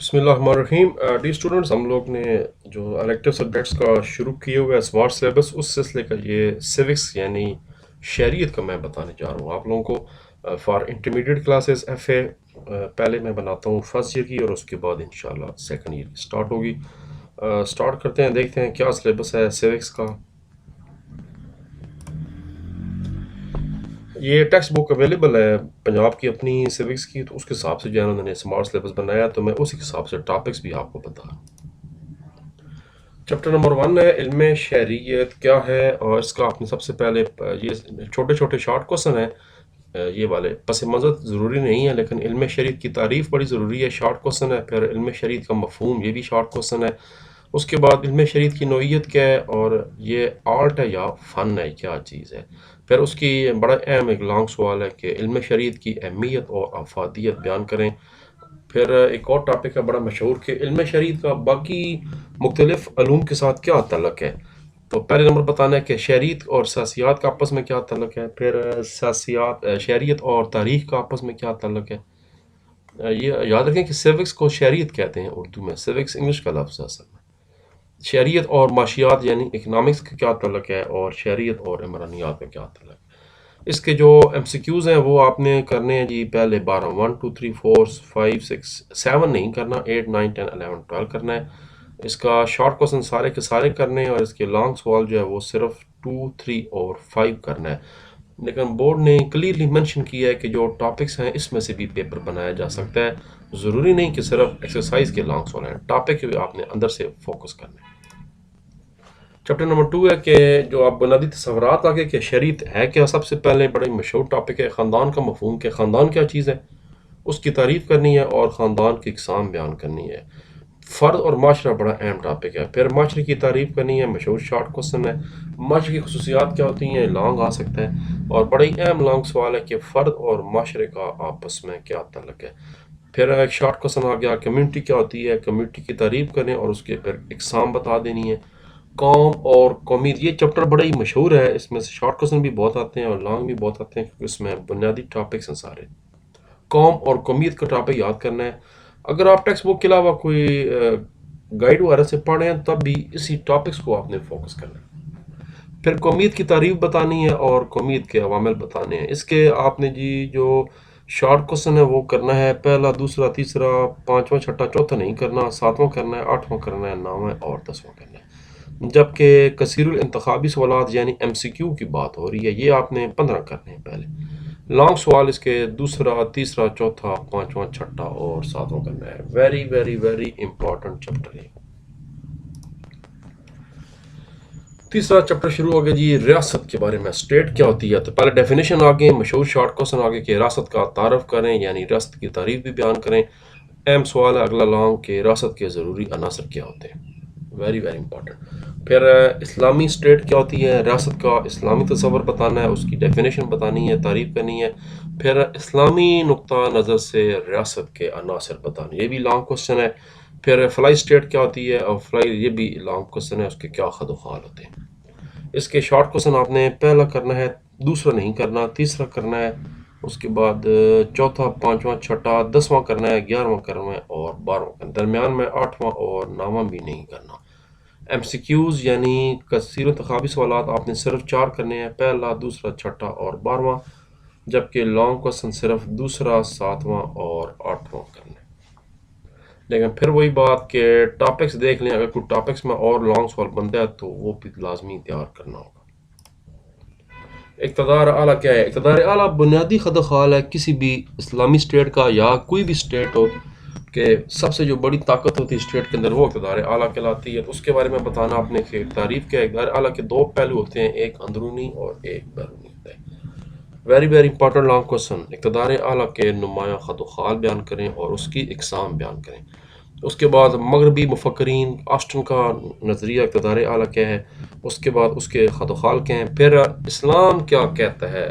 بسم اللہ الرحمن الرحیم ڈی اسٹوڈنٹس، ہم لوگ نے جو الیکٹیو سبجیکٹس کا شروع کیے ہوئے ہے اسمارٹ سلیبس، اس سلسلے کا یہ سیوکس یعنی شہریت کا میں بتانے جا رہا ہوں آپ لوگوں کو for intermediate classes F A پہلے میں بناتا ہوں فرسٹ ایئر کی، اور اس کے بعد انشاءاللہ سیکنڈ ایئر کی اسٹارٹ ہوگی۔ اسٹارٹ کرتے ہیں، دیکھتے ہیں کیا سلیبس ہے سیوکس کا۔ یہ ٹیکسٹ بک اویلیبل ہے پنجاب کی اپنی سیوکس کی، تو اس کے حساب سے جو ہے انہوں نے اسمارٹ سلیبس بنایا، تو میں اسی کے حساب سے ٹاپکس بھی آپ کو بتا رہا ہوں۔ چیپٹر نمبر 1 ہے علم شہریت کیا ہے، اور اس کا آپ نے سب سے پہلے یہ چھوٹے چھوٹے شارٹ کوسچن ہیں، یہ والے پس منظر ضروری نہیں ہے، لیکن علم شریعت کی تعریف بڑی ضروری ہے، شارٹ کوسچن ہے۔ پھر علم شریعت کا مفہوم، یہ بھی شارٹ کوسچن ہے۔ اس کے بعد علم شریعت کی نوعیت کیا ہے، اور یہ آرٹ ہے یا فن ہے، کیا چیز ہے۔ پھر اس کی بڑا اہم ایک لانگ سوال ہے کہ علم شریعت کی اہمیت اور افادیت بیان کریں۔ پھر ایک اور ٹاپک ہے بڑا مشہور کہ علم شریعت کا باقی مختلف علوم کے ساتھ کیا تعلق ہے۔ تو پہلے نمبر بتانا ہے کہ شہریت اور سیاسیات کا آپس میں کیا تعلق ہے، پھر شہریت اور تاریخ کا آپس میں کیا تعلق ہے۔ یہ یاد رکھیں کہ سیوکس کو شہریت کہتے ہیں اردو میں، سیوکس انگلش کا لفظ ہے اصل میں۔ شہریت اور معاشیات یعنی اکنامکس کا کیا تعلق ہے، اور شہریت اور عمرانیات کا کیا تعلق ہے۔ اس کے جو ایم سی کیوز ہیں وہ آپ نے کرنے ہیں جی، پہلے 12 1 2 3 4 5 6 7 نہیں کرنا، 8 9 10 11 12 کرنا ہے۔ اس کا شارٹ کوسچن سارے کے سارے کرنے ہیں، اور اس کے لانگ سوال جو ہے وہ صرف 2 3 اور 5 کرنا ہے۔ لیکن بورڈ نے کلیئرلی مینشن کیا ہے کہ جو ٹاپکس ہیں اس میں سے بھی پیپر بنایا جا سکتا ہے، ضروری نہیں کہ صرف ایکسرسائز کے لانگ سوال ہیں، ٹاپک بھی آپ نے اندر سے فوکس کرنا ہے۔ چیپٹر نمبر 2 ہے کہ جو آپ بنیادی تصورات آگے کہ شریعت ہے کیا۔ سب سے پہلے بڑے مشہور ٹاپک ہے خاندان کا مفہوم، کہ خاندان کیا چیز ہے، اس کی تعریف کرنی ہے، اور خاندان کی اقسام بیان کرنی ہے۔ فرد اور معاشرہ بڑا اہم ٹاپک ہے۔ پھر معاشرے کی تعریف کرنی ہے، مشہور شارٹ کوسچن ہے۔ معاشرے کی خصوصیات کیا ہوتی ہیں، لانگ آ سکتا ہے، اور بڑا ہی اہم لانگ سوال ہے کہ فرد اور معاشرے کا آپس میں کیا تعلق ہے۔ پھر ایک شارٹ کوسچن آ گیا کمیونٹی کیا ہوتی ہے، کمیونٹی کی تعریف کریں اور اس کے پھر اقسام بتا دینی ہے۔ قوم اور قومیت، یہ چیپٹر بڑا ہی مشہور ہے، اس میں سے شارٹ کوسچن بھی بہت آتے ہیں اور لانگ بھی بہت آتے ہیں، کیونکہ اس میں بنیادی ٹاپکس ہیں سارے۔ قوم اور قومیت کا ٹاپک یاد کرنا ہے۔ اگر آپ ٹیکسٹ بک کے علاوہ کوئی گائیڈ وغیرہ سے پڑھیں تب بھی اسی ٹاپکس کو آپ نے فوکس کرنا ہے۔ پھر قومیت کی تعریف بتانی ہے اور قومیت کے عوامل بتانے ہیں۔ اس کے آپ نے جی جو شارٹ کوسچن ہے وہ کرنا ہے، پہلا دوسرا تیسرا پانچواں چھٹا چوتھا نہیں کرنا، ساتواں کرنا ہے، آٹھواں کرنا ہے، نواں اور 10واں کرنا ہے۔ جبکہ کثیر الانتخابی سوالات یعنی ایم سی کیو کی بات ہو رہی ہے، یہ آپ نے 15 کرنے ہیں پہلے۔ لانگ سوال اس کے دوسرا تیسرا چوتھا پانچواں چھٹا اور ساتواں کرنا ہے۔ Very very very important chapter ہے۔ تیسرا چیپٹر شروع ہو گیا جی ریاست کے بارے میں، اسٹیٹ کیا ہوتی ہے۔ تو پہلے ڈیفینیشن آگے، مشہور شارٹ کوسچن آگے کہ ریاست کا تعارف کریں، یعنی ریاست کی تعریف بھی بیان کریں۔ اہم سوال ہے اگلا لانگ کہ ریاست کے ضروری عناصر کیا ہوتے ہیں، ویری ویری امپورٹنٹ۔ پھر اسلامی اسٹیٹ کیا ہوتی ہے، ریاست کا اسلامی تصور بتانا ہے، اس کی ڈیفینیشن بتانی ہے، تعریف کرنی ہے۔ پھر اسلامی نقطہ نظر سے ریاست کے عناصر بتانے، یہ بھی لانگ کوسچن ہے۔ پھر فلائی اسٹیٹ کیا ہوتی ہے، اور فلائی یہ بھی لانگ کوسچن ہے، اس کے کیا خد و خال ہوتے ہیں۔ اس کے شارٹ کوسچن آپ نے پہلا کرنا ہے، دوسرا نہیں کرنا، تیسرا کرنا ہے، اس کے بعد چوتھا پانچواں چھٹا 10واں کرنا ہے، 11واں کرنا ہے اور 12واں کرنا ہے، درمیان میں 8واں اور 9واں بھی نہیں کرنا۔ ایم سی کیوز یعنی کثیر انتخابی سوالات آپ نے صرف 4 کرنے ہیں، پہلا دوسرا چھٹا اور 12واں، جبکہ لانگ کوسچن صرف دوسرا 7واں اور 8واں کرنا ہے۔ لیکن پھر وہی بات کہ ٹاپکس دیکھ لیں، اگر کوئی ٹاپکس میں اور لانگ سوال بنتا ہے تو وہ بھی لازمی تیار کرنا ہوگا۔ اقتدار اعلیٰ کیا ہے؟ اقتدار اعلیٰ بنیادی خد و خال ہے کسی بھی اسلامی اسٹیٹ کا یا کوئی بھی اسٹیٹ ہو، کہ سب سے جو بڑی طاقت ہوتی ہے اسٹیٹ کے اندر وہ اقتدار اعلیٰ کہلاتی ہے۔ تو اس کے بارے میں بتانا آپ نے کہ تعریف کیا ہے۔ اقتدار اعلیٰ کے 2 پہلو ہوتے ہیں، ایک اندرونی اور ایک بیرونی ہوتا ہے۔ Very very important long question, اقتدار اعلیٰ کے نمایاں خد و خال بیان کریں اور اس کی اقسام بیان کریں۔ اس کے بعد مغربی مفکرین آسٹن کا نظریہ اقتدار اعلیٰ کیا ہے، اس کے بعد اس کے خد و خال کیا ہیں۔ پھر اسلام کیا کہتا ہے،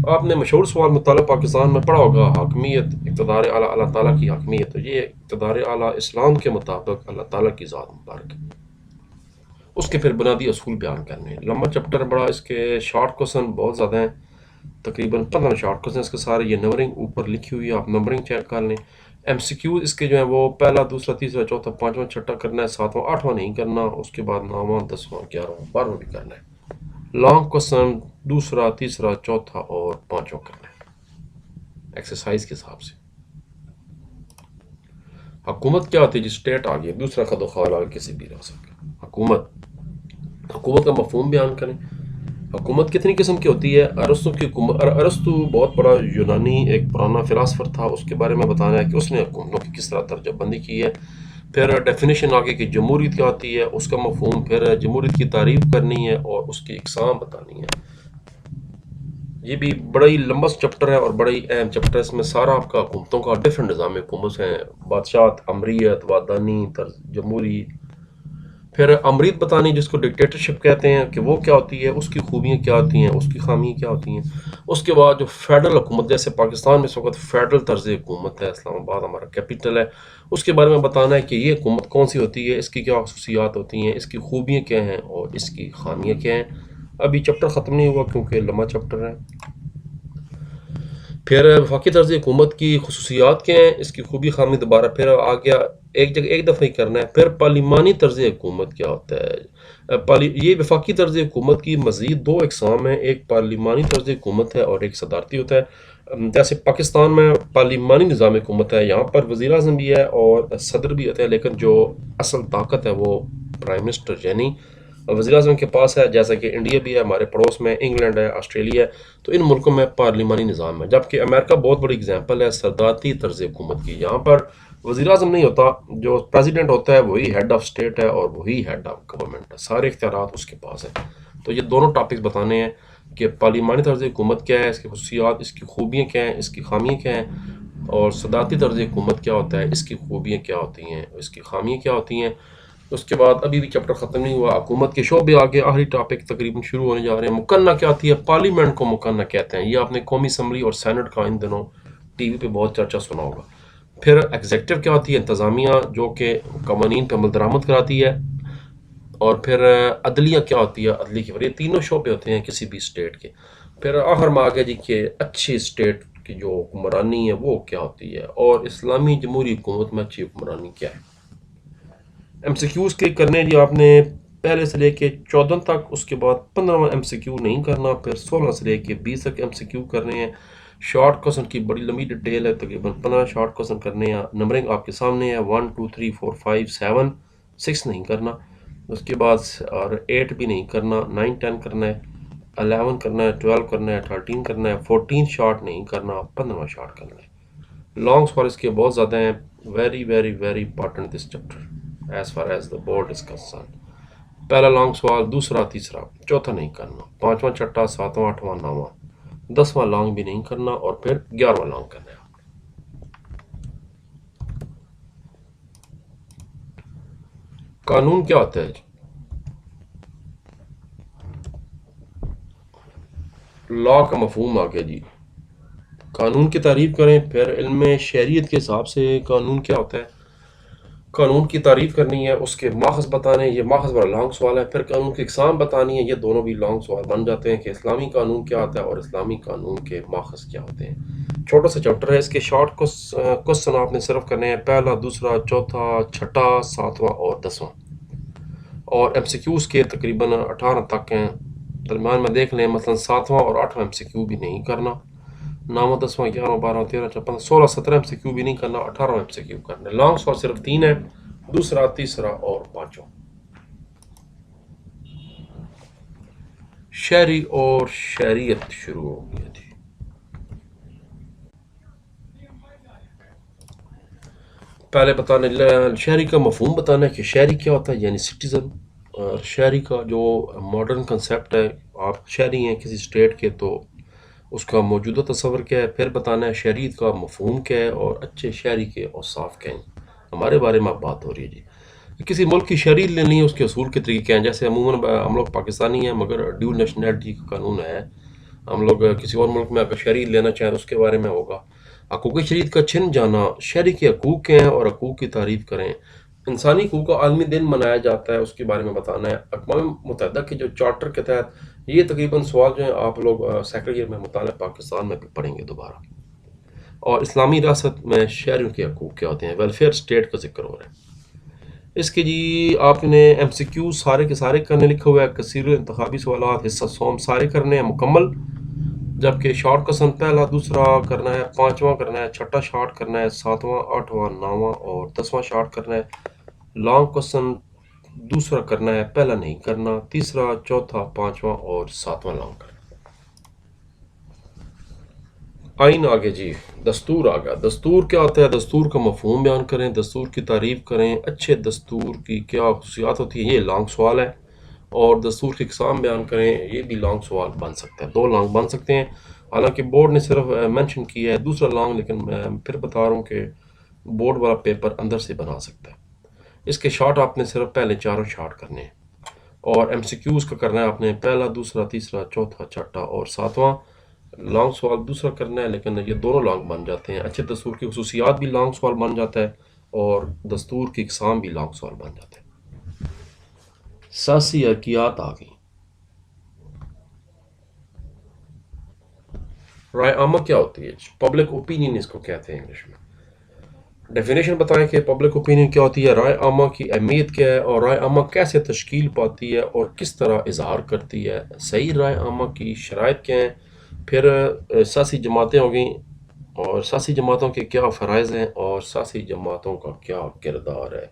آپ نے مشہور سوال مطالعہ پاکستان میں پڑھا ہوگا، حاکمیت اقتدار اعلیٰ اللہ تعالیٰ کی حاکمیت، تو یہ اقتدار اعلیٰ اسلام کے مطابق اللہ تعالیٰ کی ذات مبارک ہے۔ اس کے پھر بنیادی اصول بیان کرنے ہیں۔ لمبا چیپٹر بڑا، اس کے شارٹ کوسچن بہت زیادہ ہیں، تقریباً 15 شارٹ کوسچن اس کے سارے، یہ نمبرنگ اوپر لکھی ہوئی ہے، آپ نمبرنگ چیک کر لیں۔ ایم سی کیو اس کے جو ہیں وہ پہلا دوسرا تیسرا چوتھا پانچواں چھٹا کرنا ہے، ساتواں آٹھواں نہیں کرنا، اس کے بعد نواں دسواں گیارہواں بارہواں بھی کرنا ہے۔ لانگ کوسچن دوسرا تیسرا چوتھا اور پانچواں کرنا ہے ایکسرسائز کے حساب سے۔ حکومت کیا ہوتی ہے جی؟ اسٹیٹ آ گیا، دوسرا خد و خال آ گیا کسی بھی ریاست کا۔ حکومت کا مفہوم بیان کریں۔ حکومت کتنی قسم کی ہوتی ہے؟ ارسطو کی حکومت، ارسطو بہت بڑا یونانی ایک پرانا فلاسفر تھا، اس کے بارے میں بتانا ہے کہ اس نے حکومتوں کی کس طرح درجہ بندی کی ہے۔ پھر ڈیفینیشن آگے کہ جمہوریت کیا ہوتی ہے، اس کا مفہوم، پھر جمہوریت کی تعریف کرنی ہے اور اس کی اقسام بتانی ہے۔ یہ بھی بڑا ہی لمبا چیپٹر ہے اور بڑا ہی اہم چیپٹر ہے، اس میں سارا آپ کا حکومتوں کا ڈفرینٹ نظام حکومت ہیں، بادشاہت، امریت، وادانی، جمہوری، پھر امریت بتانی جس کو ڈکٹیٹرشپ کہتے ہیں کہ وہ کیا ہوتی ہے، اس کی خوبیاں کیا ہوتی ہیں، اس کی خامیاں کیا ہوتی ہیں۔ اس کے بعد جو فیڈرل حکومت، جیسے پاکستان میں اس وقت فیڈرل طرز حکومت ہے، اسلام آباد ہمارا کیپٹل ہے، اس کے بارے میں بتانا ہے کہ یہ حکومت کون سی ہوتی ہے، اس کی کیا خصوصیات ہوتی ہیں، اس کی خوبیاں کیا ہیں اور اس کی خامیاں کیا ہیں۔ ابھی چیپٹر ختم نہیں ہوا کیونکہ لمبا چیپٹر ہے۔ پھر وفاقی طرز حکومت کی خصوصیات کیا ہیں، اس کی خوبی خامی، دوبارہ پھر آ گیا ایک جگہ ایک دفعہ ہی کرنا ہے۔ پھر پارلیمانی طرز حکومت کیا ہوتا ہے؟ یہ وفاقی طرز حکومت کی مزید دو اقسام ہیں، ایک پارلیمانی طرز حکومت ہے اور ایک صدارتی ہوتا ہے۔ جیسے پاکستان میں پارلیمانی نظام حکومت ہے، یہاں پر وزیر اعظم بھی ہے اور صدر بھی ہوتے ہیں، لیکن جو اصل طاقت ہے وہ پرائم منسٹر یعنی وزیر اعظم کے پاس ہے، جیسا کہ انڈیا بھی ہے، ہمارے پڑوس میں انگلینڈ ہے، آسٹریلیا ہے، تو ان ملکوں میں پارلیمانی نظام ہے۔ جبکہ امریکہ بہت بڑی اگزامپل ہے صدارتی طرز حکومت کی، یہاں پر وزیر اعظم نہیں ہوتا، جو پریزیڈنٹ ہوتا ہے وہی ہیڈ آف اسٹیٹ ہے اور وہی ہیڈ آف گورنمنٹ ہے، سارے اختیارات اس کے پاس ہیں۔ تو یہ دونوں ٹاپکس بتانے ہیں کہ پارلیمانی طرز حکومت کیا ہے، اس کی خصوصیات، اس کی خوبیاں کیا ہیں، اس کی خامیاں کیا ہیں، اور صدارتی طرز حکومت کیا ہوتا ہے، اس کی خوبیاں کیا ہوتی ہیں، اس کی خامیاں کیا ہوتی ہیں۔ اس کے بعد ابھی بھی چیپٹر ختم نہیں ہوا، حکومت کے شعبے آگے آخری ٹاپک تقریباً شروع ہونے جا رہے ہیں۔ مقننہ کیا ہوتی ہے؟ پارلیمنٹ کو مقننہ کہتے ہیں، یہ آپ نے قومی اسمبلی اور سینٹ کا ان دنوں ٹی وی پہ بہت چرچا سنا ہوگا۔ پھر ایگزیکٹو کیا ہوتی ہے؟ انتظامیہ، جو کہ قوانین پہ عمل درآمد کراتی ہے۔ اور پھر عدلیہ کیا ہوتی ہے؟ عدلی کی، یہ تینوں شعبے ہوتے ہیں کسی بھی اسٹیٹ کے۔ پھر آخر میں آگے جی کہ اچھی اسٹیٹ کی جو حکمرانی ہے وہ کیا ہوتی ہے، اور اسلامی جمہوری حکومت میں اچھی حکمرانی کیا ہے۔ ایم سی کیوز کے کرنے جی آپ نے پہلے سے لے کے 14 تک، اس کے بعد 15واں ایم سی کیو نہیں کرنا، پھر 16 سے لے کے 20 تک ایم سی کیو کرنے ہیں۔ شارٹ کوسچن کی بڑی لمبی ڈیٹیل ہے، تقریباً 15 شارٹ کوسچن کرنے ہیں۔ نمبرنگ آپ کے سامنے ہے، 1 2 3 4 5 7، 6 نہیں کرنا، اس کے بعد اور 8 بھی نہیں کرنا، 9 10 کرنا ہے، 11 کرنا ہے، 12 کرنا ہے، 13 کرنا ہے، 14 شارٹ نہیں کرنا، 15واں شارٹ کرنا ہے۔ لانگ سوال اس کے بہت زیادہ ہیں، very very very important this chapter as far as the board is concern. پہلا لانگ سوال، دوسرا تیسرا چوتھا نہیں کرنا، پانچواں چھٹا ساتواں آٹھواں نواں 10واں لانگ بھی نہیں کرنا، اور پھر 11واں لانگ کرنا ہے۔ قانون کیا ہوتا ہے جی؟ لا کا مفہوم آ گیا جی، قانون کی تعریف کریں۔ پھر علم شہریت کے حساب سے قانون کیا ہوتا ہے، قانون کی تعریف کرنی ہے، اس کے ماخذ بتانے، یہ ماخذ بڑا لانگ سوال ہے۔ پھر قانون کی اقسام بتانی ہے، یہ دونوں بھی لانگ سوال بن جاتے ہیں کہ اسلامی قانون کیا ہوتا ہے اور اسلامی قانون کے ماخذ کیا ہوتے ہیں۔ چھوٹا سا چیپٹر ہے، اس کے شارٹ کوسچن آپ نے صرف کرنے ہیں، پہلا دوسرا چوتھا چھٹا ساتواں اور 10واں، اور ایم سی کیوز کے تقریباً 18 تک ہیں، درمیان میں دیکھ لیں، مثلا 7واں اور 8واں ایم سی کیو بھی نہیں کرنا، 9واں 10واں 11واں 12واں 13 14 16 17 ایم سی کیو بھی نہیں کرنا، 18واں ایم سی کیو کرنا ہے۔ لانگ سوال صرف 3 ہے، دوسرا تیسرا اور پانچواں۔ شہری اور شہریت شروع ہو گیا تھی۔ پہلے بتانے شہری کا مفہوم بتانا ہے کہ شہری کیا ہوتا ہے، یعنی سٹیزن۔ اور شہری کا جو ماڈرن کنسیپٹ ہے، آپ شہری ہیں کسی اسٹیٹ کے تو اس کا موجودہ تصور کیا ہے۔ پھر بتانا ہے شہریت کا مفہوم کیا ہے اور اچھے شہری کے اوصاف کیا ہیں، ہمارے بارے میں اب بات ہو رہی ہے جی۔ کسی ملک کی شہریت لینی ہے، اس کے اصول کے طریقے ہیں، جیسے عموماً ہم لوگ پاکستانی ہیں مگر ڈیول نیشنلٹی کا قانون ہے، ہم لوگ کسی اور ملک میں اگر شہریت لینا چاہیں تو اس کے بارے میں ہوگا۔ حقوق شہریت کا چھن جانا، شہری کے حقوق کیا ہیں اور حقوق کی تعریف کریں۔ انسانی حقوق کا عالمی دن منایا جاتا ہے، اس کے بارے میں بتانا ہے۔ اقوام متحدہ کے جو چارٹر کے تحت یہ تقریباً سوال جو ہیں آپ لوگ سیکنڈ ایئر میں مطالعہ پاکستان میں بھی پڑھیں گے دوبارہ۔ اور اسلامی ریاست میں شہریوں کے حقوق کیا ہوتے ہیں، ویلفیئر اسٹیٹ کا ذکر ہو رہا ہے۔ اس کے جی آپ نے ایم سی کیو سارے کے سارے کرنے لکھا ہوا ہے، کثیر انتخابی سوالات حصہ سوم سارے کرنے ہیں مکمل، جبکہ شارٹ کوسچن پہلا دوسرا کرنا ہے، پانچواں کرنا ہے، چھٹا شارٹ کرنا ہے، ساتواں آٹھواں نواں اور 10واں شارٹ کرنا ہے، لانگ کوسچن دوسرا کرنا ہے، پہلا نہیں کرنا، تیسرا چوتھا پانچواں اور ساتواں لانگ کرنا ہے۔ آئین آگے جی، دستور آگا۔ دستور کیا ہوتا ہے؟ دستور کا مفہوم بیان کریں، دستور کی تعریف کریں، اچھے دستور کی کیا خصوصیات ہوتی ہیں، یہ لانگ سوال ہے۔ اور دستور کی اقسام بیان کریں، یہ بھی لانگ سوال بن سکتا ہے، 2 لانگ بن سکتے ہیں، حالانکہ بورڈ نے صرف مینشن کیا ہے دوسرا لانگ، لیکن میں پھر بتا رہا ہوں کہ بورڈ والا پیپر اندر سے بنا سکتا ہے۔ اس کے شارٹ آپ نے صرف پہلے 4 شارٹ کرنے ہیں، اور ایم سی کیوز کا کرنا ہے آپ نے پہلا دوسرا تیسرا چوتھا چھٹا اور ساتواں۔ لانگ سوال دوسرا کرنا ہے، لیکن یہ دونوں لانگ بن جاتے ہیں۔ اچھے دستور کی خصوصیات بھی لانگ سوال بن جاتا ہے، اور دستور کی اقسام بھی لانگ سوال بن جاتے ہیں۔ سیاسی حرکیات آ گئی۔ رائے عامہ کیا ہوتی ہے؟ پبلک اوپینین اس کو کہتے ہیں انگلش میں۔ ڈیفینیشن بتائیں کہ پبلک اوپینین کیا ہوتی ہے، رائے عامہ کی اہمیت کیا ہے، اور رائے عامہ کیسے تشکیل پاتی ہے اور کس طرح اظہار کرتی ہے، صحیح رائے عامہ کی شرائط کیا ہیں، پھر سیاسی جماعتیں ہو گئیں اور سیاسی جماعتوں کے کیا فرائض ہیں اور سیاسی جماعتوں کا کیا کردار ہے۔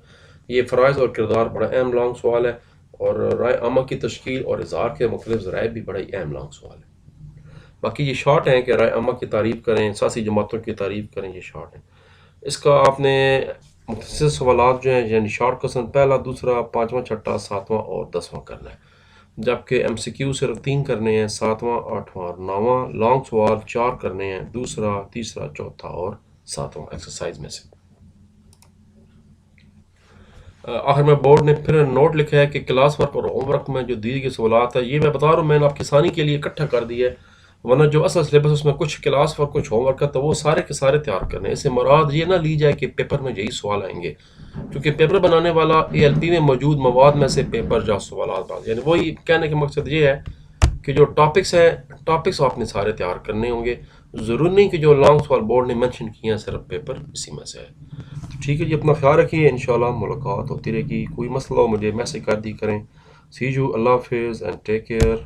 یہ فرائض اور کردار بڑا اہم لانگ سوال ہے، اور رائے عامہ کی تشکیل اور اظہار کے مختلف ذرائع بھی بڑا ہی اہم لانگ سوال ہے۔ باقی یہ شارٹ ہیں کہ رائے عامہ کی تعریف کریں، سیاسی جماعتوں کی تعریف کریں، یہ شارٹ ہیں۔ اس کا آپ نے مختصر سوالات جو ہیں، یعنی شارٹ کوسچن پہلا دوسرا پانچواں چھٹا ساتواں اور 10واں کرنا ہے، جبکہ ایم سی کیو صرف 3 کرنے ہیں، ساتواں آٹھواں اور نواں۔ لانگ سوال 4 کرنے ہیں، دوسرا تیسرا چوتھا اور ساتواں ایکسرسائز میں سے۔ آخر میں بورڈ نے پھر نوٹ لکھا ہے کہ کلاس ورک اور ہوم ورک میں جو دی گئی سوالات ہے، یہ میں بتا رہا ہوں میں نے آپ کی آسانی کے لیے اکٹھا کر دی ہے، ورنہ جو اصل سلیبس اس میں کچھ کلاس ورک کچھ ہوم ورک ہے، تو وہ سارے کے سارے تیار کرنے ہیں۔ اس سے مراد یہ نہ لی جائے کہ پیپر میں یہی سوال آئیں گے، کیونکہ پیپر بنانے والا اے ایل پی میں موجود مواد میں سے پیپر جا سوالات بات، یعنی وہی کہنے کا مقصد یہ ہے کہ جو ٹاپکس ہیں، ٹاپکس آپ نے سارے تیار کرنے ہوں گے، ضروری نہیں کہ جو لانگ سوال بورڈ نے مینشن کیے ہیں صرف پیپر اسی میں سے ہے۔ تو ٹھیک ہے جی، اپنا خیال رکھیے، انشاءاللہ ملاقات ہوتی رہے گی، کوئی مسئلہ ہو مجھے میسج کر دی کریں۔ سی یو، اللہ حافظ اینڈ ٹیک کیئر۔